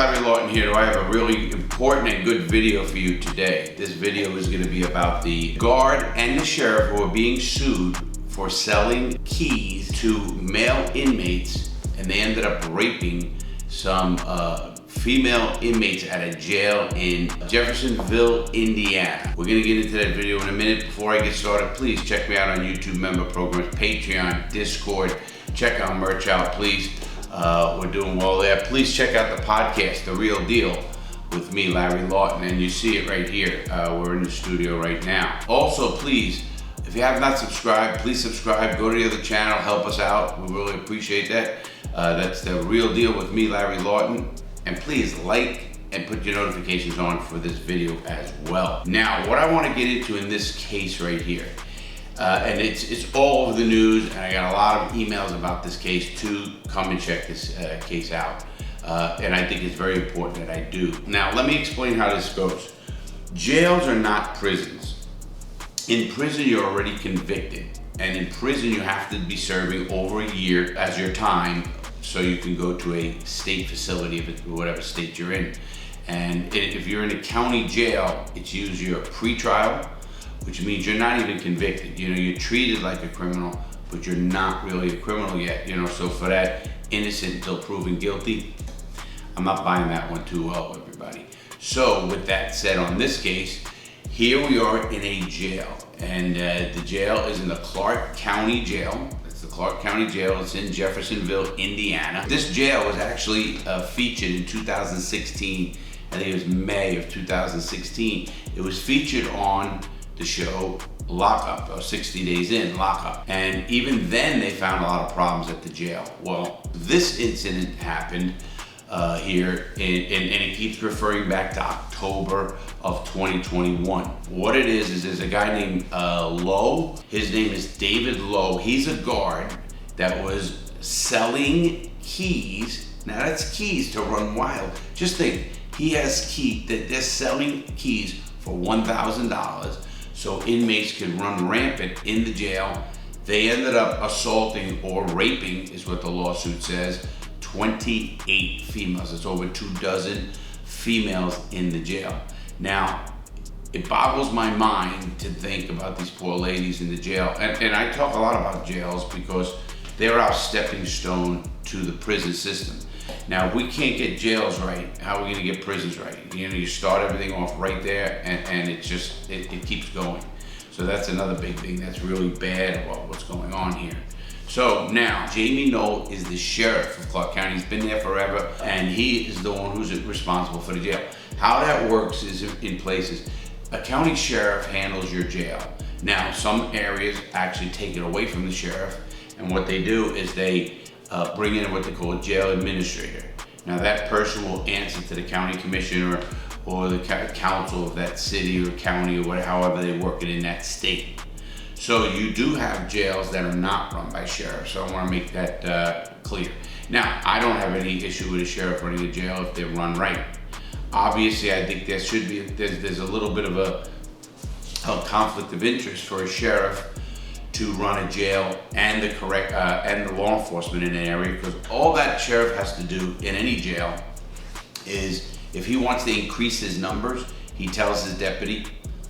Larry Lawton here. I have a really important and good video for you today. This video is going to be about the guard and the sheriff who are being sued for selling keys to male inmates, and they ended up raping some female inmates at a jail in Jeffersonville, Indiana. We're gonna get into that video in a minute. Before I get started, please check me out on YouTube member programs, Patreon, Discord. Check our merch out, please. We're doing well there. Please check out the podcast, The Real Deal, with me, Larry Lawton, and you see it right here. We're in the studio right now. Also, please, if you have not subscribed, please subscribe. Go to the other channel, help us out. We really appreciate that. That's The Real Deal with me, Larry Lawton. And please like and put your notifications on for this video as well. Now, what I want to get into in this case right here, and it's all over the news, and I got a lot of emails about this case to come and check this case out. And I think it's very important that I do. Now, let me explain how this goes. Jails are not prisons. In prison, you're already convicted. And in prison, you have to be serving over a year as your time, so you can go to a state facility, whatever state you're in. And if you're in a county jail, it's usually a pretrial, which means you're not even convicted. You know, you're treated like a criminal, but you're not really a criminal yet. You know, so for that, innocent until proven guilty, I'm not buying that one too well, everybody. So with that said, on this case, here we are in a jail, and the jail is in the Clark County Jail. The Clark County Jail. It's in Jeffersonville, Indiana. This jail was actually featured in 2016. I think it was May of 2016. It was featured on the show Lockup, or 60 Days In, Lockup. And even then they found a lot of problems at the jail. Well, this incident happened here, and it keeps referring back to October of 2021. What it is there's a guy named Lowe. His name is David Lowe. He's a guard that was selling keys. Now that's keys to run wild. Just think, he has keys, that they're selling keys for $1,000 so inmates can run rampant in the jail. They ended up assaulting or raping, is what the lawsuit says, 28 females. It's over 24 females in the jail. Now, it boggles my mind to think about these poor ladies in the jail. And I talk a lot about jails because they're our stepping stone to the prison system. Now, if we can't get jails right, how are we gonna get prisons right? You know, you start everything off right there, and it keeps going. So that's another big thing that's really bad about what's going on here. So now, Jamie Knoll is the sheriff of Clark County. He's been there forever, and he is the one who's responsible for the jail. How that works is in places. A county sheriff handles your jail. Now, some areas actually take it away from the sheriff, and what they do is they bring in what they call a jail administrator. Now, that person will answer to the county commissioner or the council of that city or county or whatever, however they work it in that state. So you do have jails that are not run by sheriffs, so I want to make that clear. Now, I don't have any issue with a sheriff running a jail if they're run right. Obviously, I think there should be, there's a little bit of a conflict of interest for a sheriff to run a jail and the law enforcement in an area, because all that sheriff has to do in any jail is, if he wants to increase his numbers, he tells his deputy,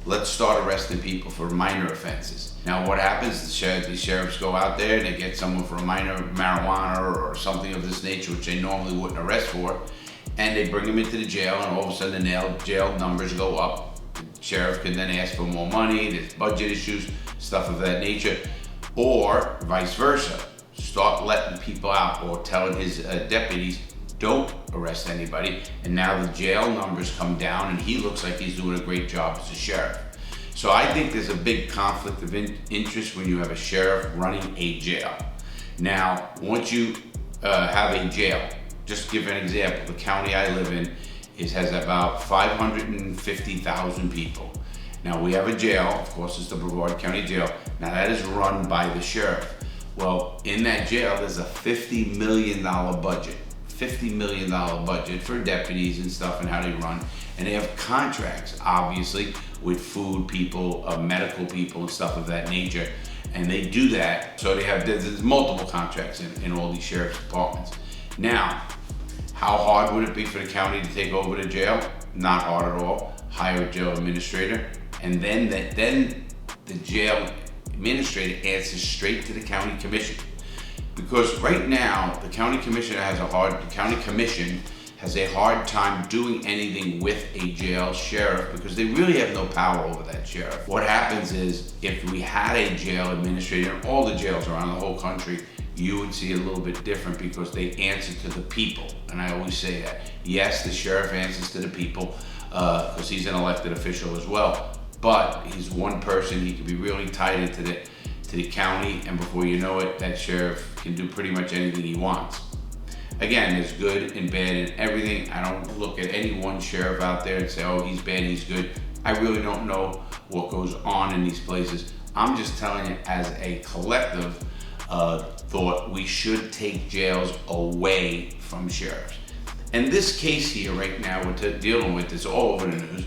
let's start arresting people for minor offenses. Now what happens, the sheriffs go out there and they get someone for a minor marijuana or something of this nature, which they normally wouldn't arrest for, and they bring them into the jail, and all of a sudden the jail numbers go up. The sheriff can then ask for more money, there's budget issues, stuff of that nature, or vice versa. Start letting people out or telling his deputies, don't arrest anybody, and now the jail numbers come down and he looks like he's doing a great job as a sheriff. So I think there's a big conflict of interest when you have a sheriff running a jail. Now, once you have a jail, just to give an example, the county I live in has about 550,000 people. Now we have a jail, of course it's the Brevard County Jail. Now that is run by the sheriff. Well, in that jail there's a $50 million budget. $50 million budget for deputies and stuff and how they run. And they have contracts, obviously, with food people, medical people and stuff of that nature. And they do that, so there's multiple contracts in all these sheriff's departments. Now, How hard would it be for the county to take over the jail? Not hard at all. Hire a jail administrator, and then the jail administrator answers straight to the county commission. Because right now, the county commission has a hard time doing anything with a jail sheriff because they really have no power over that sheriff. What happens is, if we had a jail administrator in all the jails around the whole country, you would see a little bit different because they answer to the people. And I always say that. Yes, the sheriff answers to the people because he's an elected official as well. But he's one person, he can be really tied into the county, and before you know it, that sheriff can do pretty much anything he wants. Again, there's good and bad in everything. I don't look at any one sheriff out there and say, oh, he's bad, he's good. I really don't know what goes on in these places. I'm just telling you, as a collective thought, we should take jails away from sheriffs. And this case here right now we're dealing with, it's all over the news,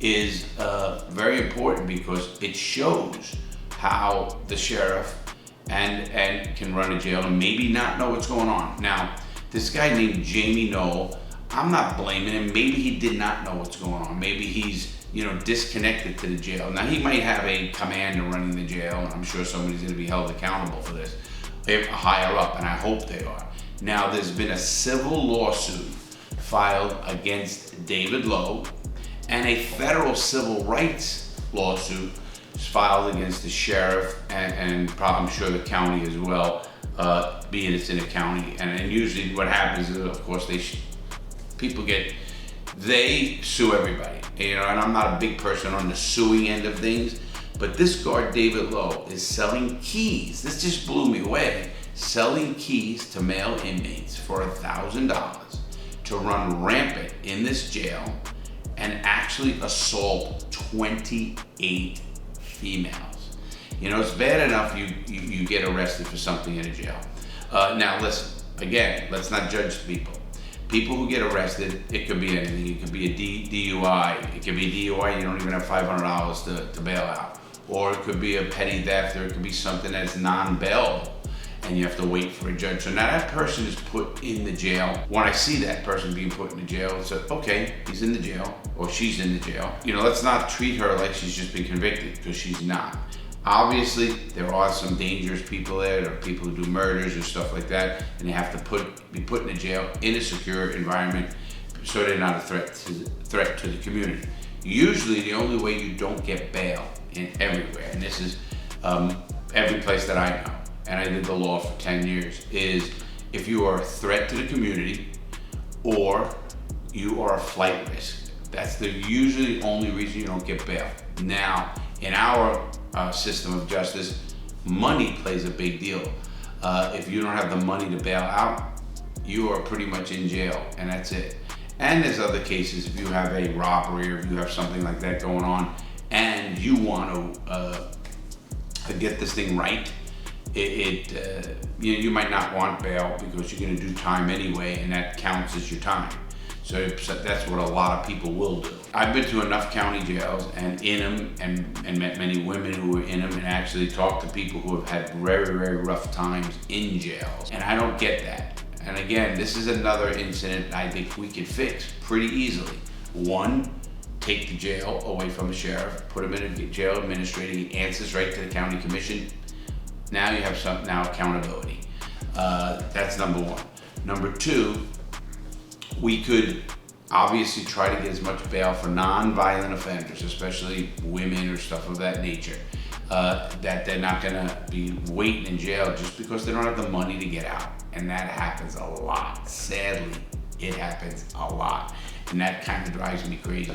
is very important because it shows how the sheriff and can run a jail and maybe not know what's going on. Now, this guy named Jamie Knoll, I'm not blaming him. Maybe he did not know what's going on. Maybe he's disconnected to the jail. Now, he might have a commander running the jail, and I'm sure somebody's going to be held accountable for this, higher up, and I hope they are. Now, there's been a civil lawsuit filed against David Lowe, and a federal civil rights lawsuit is filed against the sheriff and I'm sure the county as well, being it's in a county. And usually what happens is, of course, they sue everybody. And I'm not a big person on the suing end of things, but this guard, David Lowe, is selling keys. This just blew me away. Selling keys to male inmates for $1,000 to run rampant in this jail and actually assault 28 females. It's bad enough you get arrested for something in a jail. Now listen, again, let's not judge people. People who get arrested, it could be anything. It could be a DUI. It could be a DUI, you don't even have $500 to bail out. Or it could be a petty theft, or it could be something that's non-bailable, and you have to wait for a judge. So now that person is put in the jail. When I see that person being put in the jail, it's like, okay, he's in the jail, or she's in the jail. Let's not treat her like she's just been convicted, because she's not. Obviously, there are some dangerous people there. There are people who do murders or stuff like that, and they have to be put in the jail in a secure environment so they're not a threat to the community. Usually, the only way you don't get bail in everywhere, and this is every place that I know, and I did the law for 10 years, is if you are a threat to the community or you are a flight risk. That's the usually only reason you don't get bail. Now, in our system of justice, money plays a big deal. If you don't have the money to bail out, you are pretty much in jail, and that's it. And there's other cases, if you have a robbery or if you have something like that going on and you want to get this thing right, you might not want bail because you're going to do time anyway, and that counts as your time. So that's what a lot of people will do. I've been to enough county jails and in them and met many women who were in them and actually talked to people who have had very, very rough times in jails. And I don't get that. And again, this is another incident I think we could fix pretty easily. One, take the jail away from the sheriff, put him in a jail administrator, he answers right to the county commission. Now you have accountability. That's number one. Number two, we could obviously try to get as much bail for non-violent offenders, especially women or stuff of that nature, that they're not gonna be waiting in jail just because they don't have the money to get out. And that happens a lot. Sadly, it happens a lot. And that kind of drives me crazy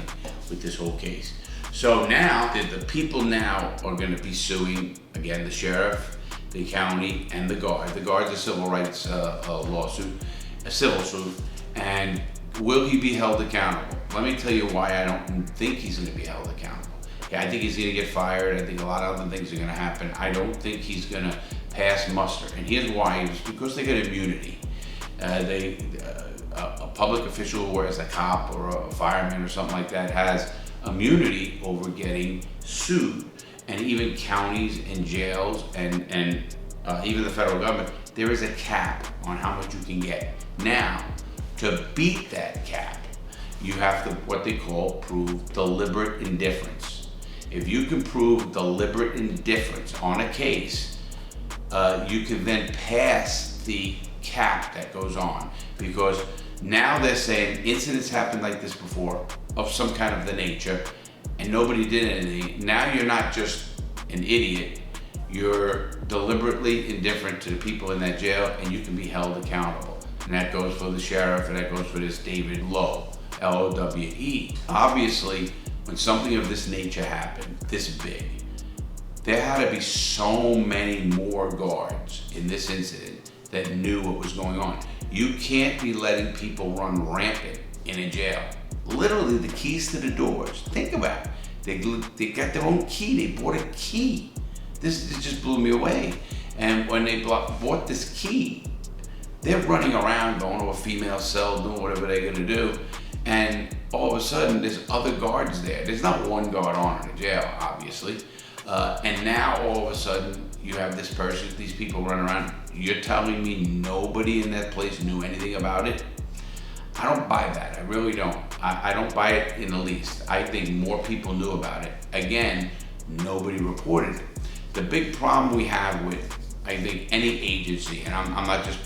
with this whole case. So now, the people now are gonna be suing, again, the sheriff, the county, and the guard. The guard's a civil rights lawsuit, a civil suit. And will he be held accountable? Let me tell you why I don't think he's going to be held accountable. Yeah, I think he's going to get fired. I think a lot of other things are going to happen. I don't think he's going to pass muster. And here's why. It's because they get immunity. A public official who wears a cop or a fireman or something like that has immunity over getting sued. And even counties and jails and even the federal government, there is a cap on how much you can get. Now, To beat that cap, you have to, what they call, prove deliberate indifference. If you can prove deliberate indifference on a case, you can then pass the cap that goes on, because now they're saying incidents happened like this before of some kind of the nature and nobody did anything. Now you're not just an idiot, you're deliberately indifferent to the people in that jail, and you can be held accountable. And that goes for the sheriff, and that goes for this David Lowe, L-O-W-E. Obviously, when something of this nature happened, this big, there had to be so many more guards in this incident that knew what was going on. You can't be letting people run rampant in a jail. Literally the keys to the doors. Think about it. They got their own key. They bought a key. This just blew me away. And when they bought this key, they're running around, going to a female cell, doing whatever they're gonna do. And all of a sudden, there's other guards there. There's not one guard on in the jail, obviously. And now all of a sudden, you have this person, these people running around. You're telling me nobody in that place knew anything about it? I don't buy that, I really don't. I don't buy it in the least. I think more people knew about it. Again, nobody reported it. The big problem we have with, I think, any agency, and I'm not just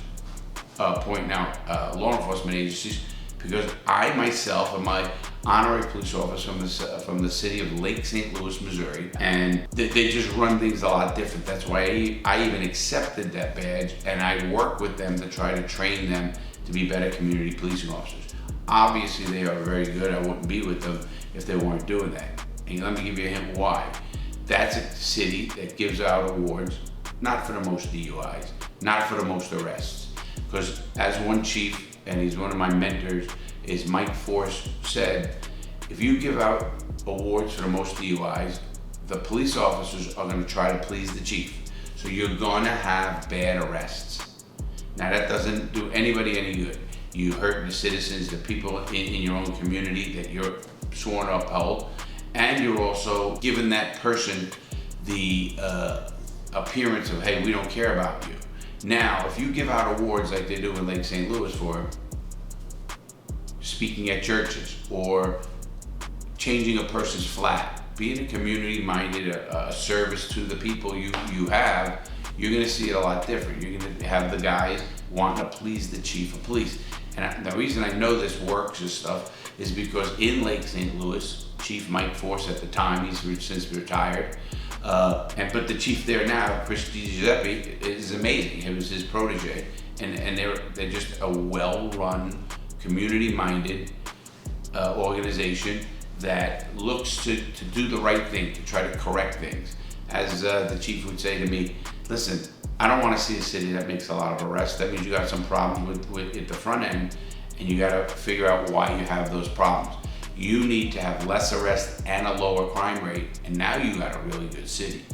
pointing out law enforcement agencies, because I myself am my honorary police officer from the city of Lake St. Louis, Missouri, and they just run things a lot different. That's why I even accepted that badge, and I work with them to try to train them to be better community policing officers. Obviously, they are very good. I wouldn't be with them if they weren't doing that. And let me give you a hint why. That's a city that gives out awards, not for the most DUIs, not for the most arrests. Because as one chief, and he's one of my mentors, is Mike Force said, if you give out awards for the most DUIs, the police officers are gonna try to please the chief. So you're gonna have bad arrests. Now that doesn't do anybody any good. You hurt the citizens, the people in your own community that you're sworn to uphold, and you're also giving that person the appearance of, hey, we don't care about you. Now, if you give out awards like they do in Lake St. Louis for speaking at churches or changing a person's flat, being a community-minded, a service to the people you have, you're gonna see it a lot different. You're gonna have the guys wanting to please the chief of police. And the reason I know this works and stuff is because in Lake St. Louis, Chief Mike Force at the time, he's since retired, but the chief there now, Chris Giuseppe, is amazing. It was his protege, and they're just a well-run, community-minded organization that looks to do the right thing, to try to correct things. As the chief would say to me, listen, I don't want to see a city that makes a lot of arrests. That means you got some problems with at the front end, and you got to figure out why you have those problems. You need to have less arrests and a lower crime rate, and now you got a really good city.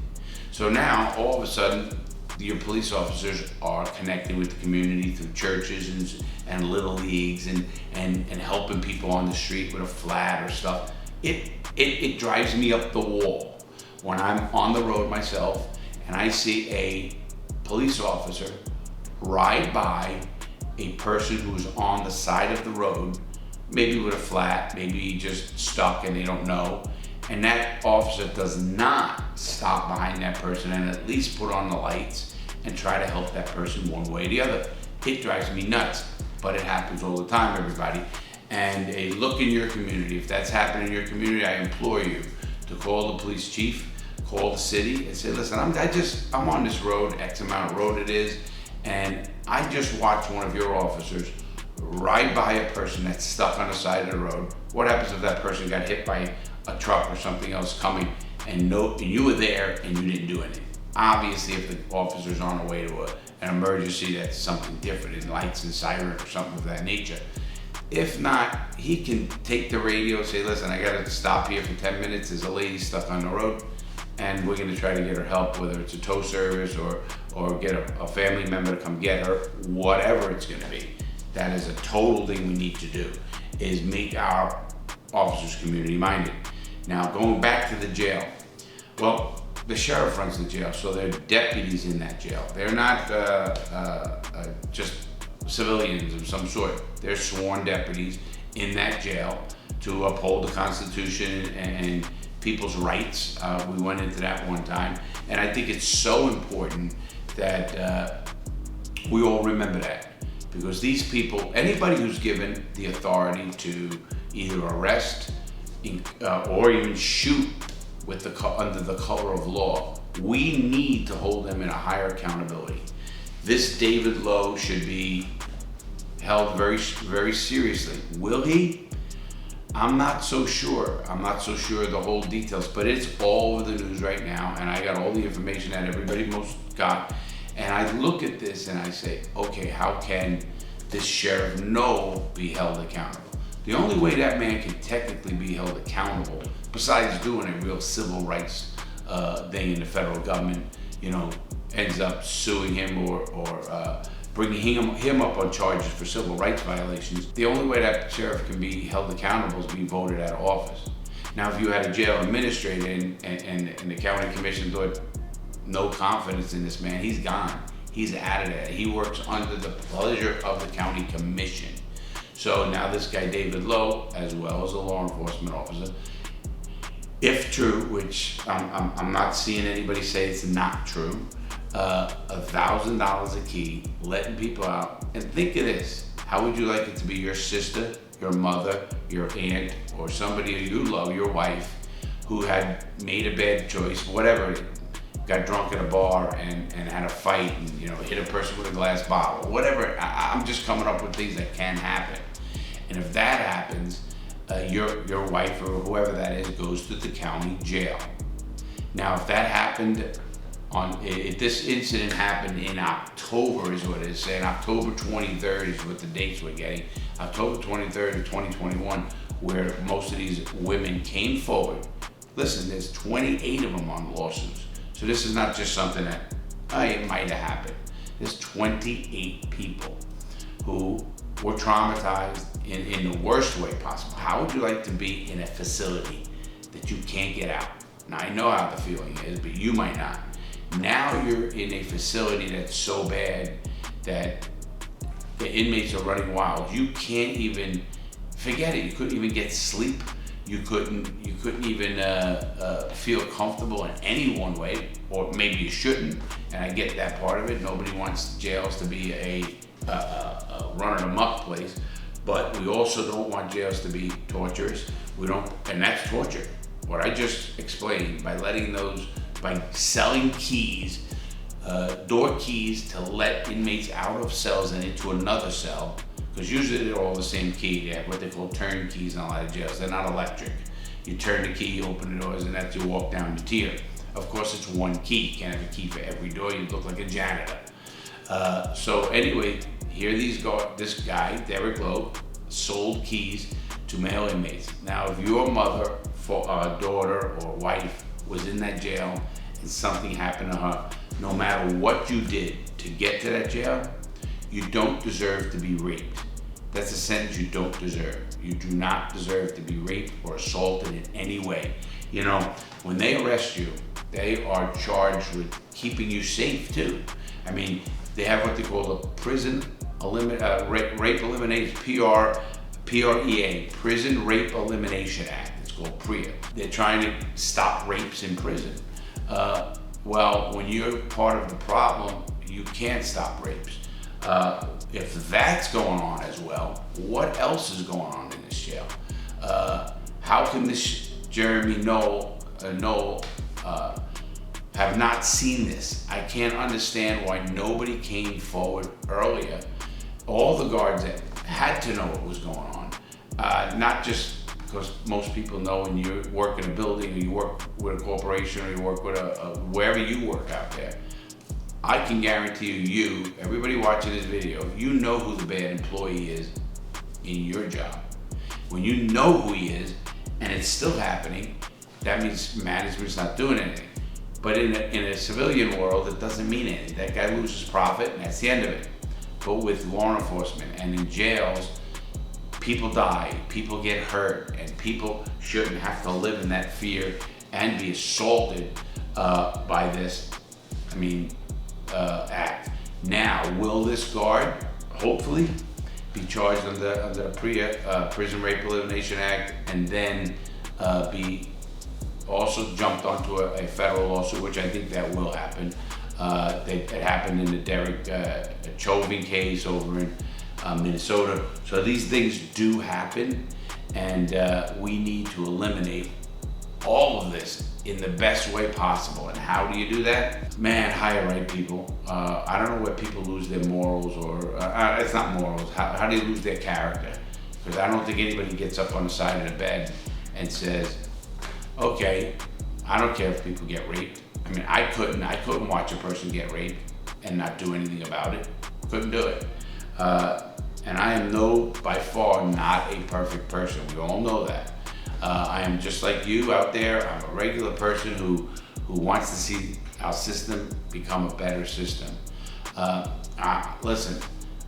So now, all of a sudden, your police officers are connecting with the community through churches and little leagues and helping people on the street with a flat or stuff. It drives me up the wall when I'm on the road myself and I see a police officer ride by a person who's on the side of the road, maybe with a flat, maybe just stuck and they don't know, and that officer does not stop behind that person and at least put on the lights and try to help that person one way or the other. It drives me nuts, but it happens all the time, everybody. And a look in your community, if that's happening in your community, I implore you to call the police chief, call the city and say, listen, I'm on this road, X amount of road it is, and I just watched one of your officers ride by a person that's stuck on the side of the road. What happens if that person got hit by a truck or something else coming and you were there and you didn't do anything? Obviously, if the officer's on the way to an emergency, that's something different, in lights and siren or something of that nature. If not, he can take the radio and say, listen, I gotta stop here for 10 minutes. There's a lady stuck on the road and we're gonna try to get her help, whether it's a tow service or get a family member to come get her, whatever it's gonna be. That is a total thing we need to do, is make our officers community minded. Now, going back to the jail. Well, the sheriff runs the jail, so there are deputies in that jail. They're not just civilians of some sort. They're sworn deputies in that jail to uphold the Constitution and people's rights. We went into that one time, and I think it's so important that we all remember that, because these people, anybody who's given the authority to either arrest or even shoot with under the color of law, we need to hold them in a higher accountability. This David Lowe should be held very, very seriously. Will he? I'm not so sure. I'm not so sure of the whole details, but it's all over the news right now, and I got all the information that everybody most got. And I look at this and I say, okay, how can this Sheriff Noel be held accountable? The only way that man can technically be held accountable, besides doing a real civil rights thing in the federal government, ends up suing him or bringing him up on charges for civil rights violations, the only way that sheriff can be held accountable is being voted out of office. Now, if you had a jail administrator and the county commission thought no confidence in this man, he's gone. He's out of there. He works under the pleasure of the county commission. So now this guy, David Lowe, as well as a law enforcement officer, if true, which I'm not seeing anybody say it's not true, $1,000 a key, letting people out. And think of this, how would you like it to be your sister, your mother, your aunt, or somebody you love, your wife, who had made a bad choice, whatever, got drunk at a bar and had a fight and hit a person with a glass bottle, whatever. I'm just coming up with things that can happen. And if that happens, your wife or whoever that is goes to the county jail. Now, if that happened if this incident happened in October, is what it is saying, October 23rd is what the dates we're getting, October 23rd of 2021, where most of these women came forward. Listen, there's 28 of them on lawsuits. So this is not just something that, it might have happened. There's 28 people who were traumatized in the worst way possible. How would you like to be in a facility that you can't get out? Now, I know how the feeling is, but you might not. Now you're in a facility that's so bad that the inmates are running wild. You can't even, forget it, you couldn't even get sleep. You couldn't even feel comfortable in any one way, or maybe you shouldn't, and I get that part of it. Nobody wants jails to be a running amok place, but we also don't want jails to be torturous. And that's torture. What I just explained, by selling keys, door keys to let inmates out of cells and into another cell, because usually they're all the same key. They have what they call turn keys in a lot of jails. They're not electric. You turn the key, you open the doors, and that's you walk down the tier. Of course, it's one key. You can't have a key for every door. You look like a janitor. So anyway, this guy, Derek Lowe, sold keys to male inmates. Now, if your mother, daughter, or wife was in that jail and something happened to her, no matter what you did to get to that jail, you don't deserve to be raped. That's a sentence you don't deserve. You do not deserve to be raped or assaulted in any way. When they arrest you, they are charged with keeping you safe too. I mean, they have what they call the Prison Rape Elimination, PREA, Prison Rape Elimination Act. It's called PREA. They're trying to stop rapes in prison. Well, when you're part of the problem, you can't stop rapes. If that's going on as well, what else is going on in this jail? How can this Jeremy Noel have not seen this? I can't understand why nobody came forward earlier. All the guards that had to know what was going on, not just because most people know when you work in a building or you work with a corporation or you work with wherever you work out there. I can guarantee you, everybody watching this video, you know who the bad employee is in your job. When you know who he is and it's still happening, that means management's not doing anything. But in a civilian world, it doesn't mean anything. That guy loses profit and that's the end of it. But with law enforcement and in jails, people die, people get hurt, and people shouldn't have to live in that fear and be assaulted by this, act. Now, will this guard hopefully be charged under the Prison Rape Elimination Act, and then be also jumped onto a federal lawsuit, which I think that will happen. It happened in the Derek Chauvin case over in Minnesota. So these things do happen, and we need to eliminate all of this in the best way possible. And how do you do that? Man, hire right people. I don't know where people lose their morals, or it's not morals. How do you lose their character? Because I don't think anybody gets up on the side of the bed and says, okay, I don't care if people get raped. I mean, I couldn't watch a person get raped and not do anything about it. Couldn't do it. And I am by far not a perfect person. We all know that. I am just like you out there. I'm a regular person who wants to see our system become a better system. Listen,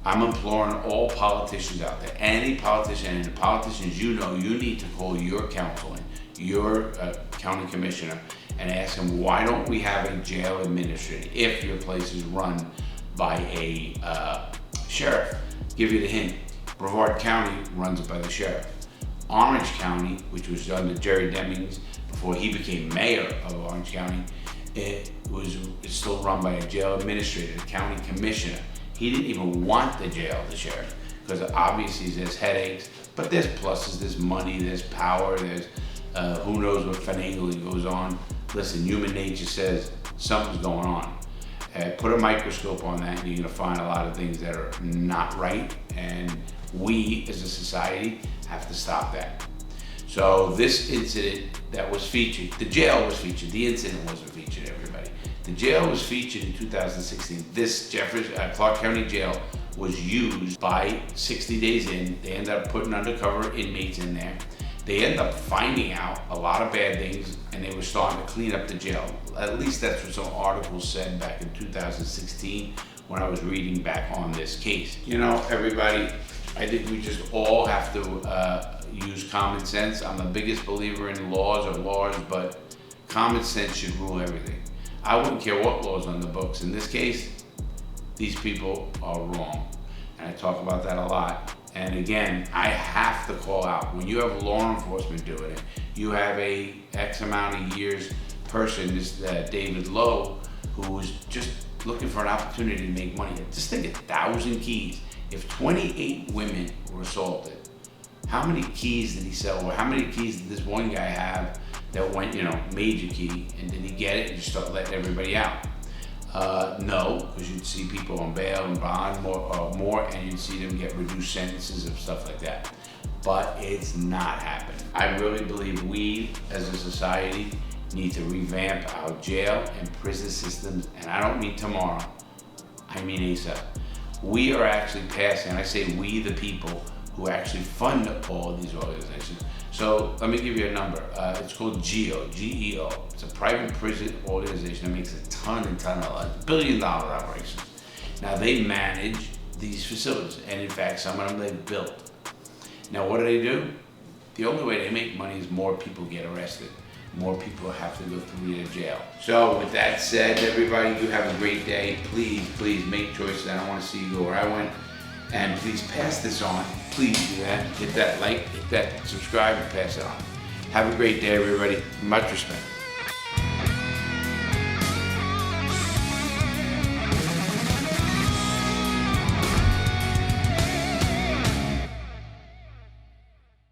I'm imploring all politicians out there, any politician, and the politicians you know, you need to call your council, your county commissioner, and ask him, why don't we have a jail administrator if your place is run by a sheriff? Give you the hint, Brevard County runs it by the sheriff. Orange County, which was under Jerry Demings before he became mayor of Orange County, it's still run by a jail administrator, the county commissioner. He didn't even want the jail, the sheriff, because obviously there's headaches, but there's pluses, there's money, there's power, there's who knows what finagling goes on. Listen, human nature says something's going on. Put a microscope on that and you're gonna find a lot of things that are not right, and we as a society have to stop that. So this incident that was featured, the jail was featured, the incident wasn't featured, everybody. The jail was featured in 2016. This Clark County jail was used by 60 days in. They ended up putting undercover inmates in there. They ended up finding out a lot of bad things, and they were starting to clean up the jail. At least that's what some articles said back in 2016 when I was reading back on this case. You know, everybody, I think we just all have to use common sense. I'm the biggest believer in laws, but common sense should rule everything. I wouldn't care what laws on the books. In this case, these people are wrong. And I talk about that a lot. And again, I have to call out, when you have law enforcement doing it, you have a X amount of years person, this David Lowe, who was just looking for an opportunity to make money. Just think 1,000 keys. If 28 women were assaulted, how many keys did he sell? Or how many keys did this one guy have that went, major key, and did he get it and just start letting everybody out? No, because you'd see people on bail and bond more, and you'd see them get reduced sentences of stuff like that. But it's not happening. I really believe we, as a society, need to revamp our jail and prison systems, and I don't mean tomorrow, I mean ASAP. We are actually passing, and I say we, the people, who actually fund all of these organizations. So let me give you a number. It's called GEO, G-E-O. It's a private prison organization that makes a ton of $1 billion operations. Now they manage these facilities, and in fact, some of them they've built. Now what do? The only way they make money is more people get arrested. More people have to go through their jail. So with that said, everybody, you have a great day. Please make choices. I don't want to see you go where I went. And please pass this on. Please do that. Hit that like, hit that subscribe, and pass it on. Have a great day, everybody. Much respect.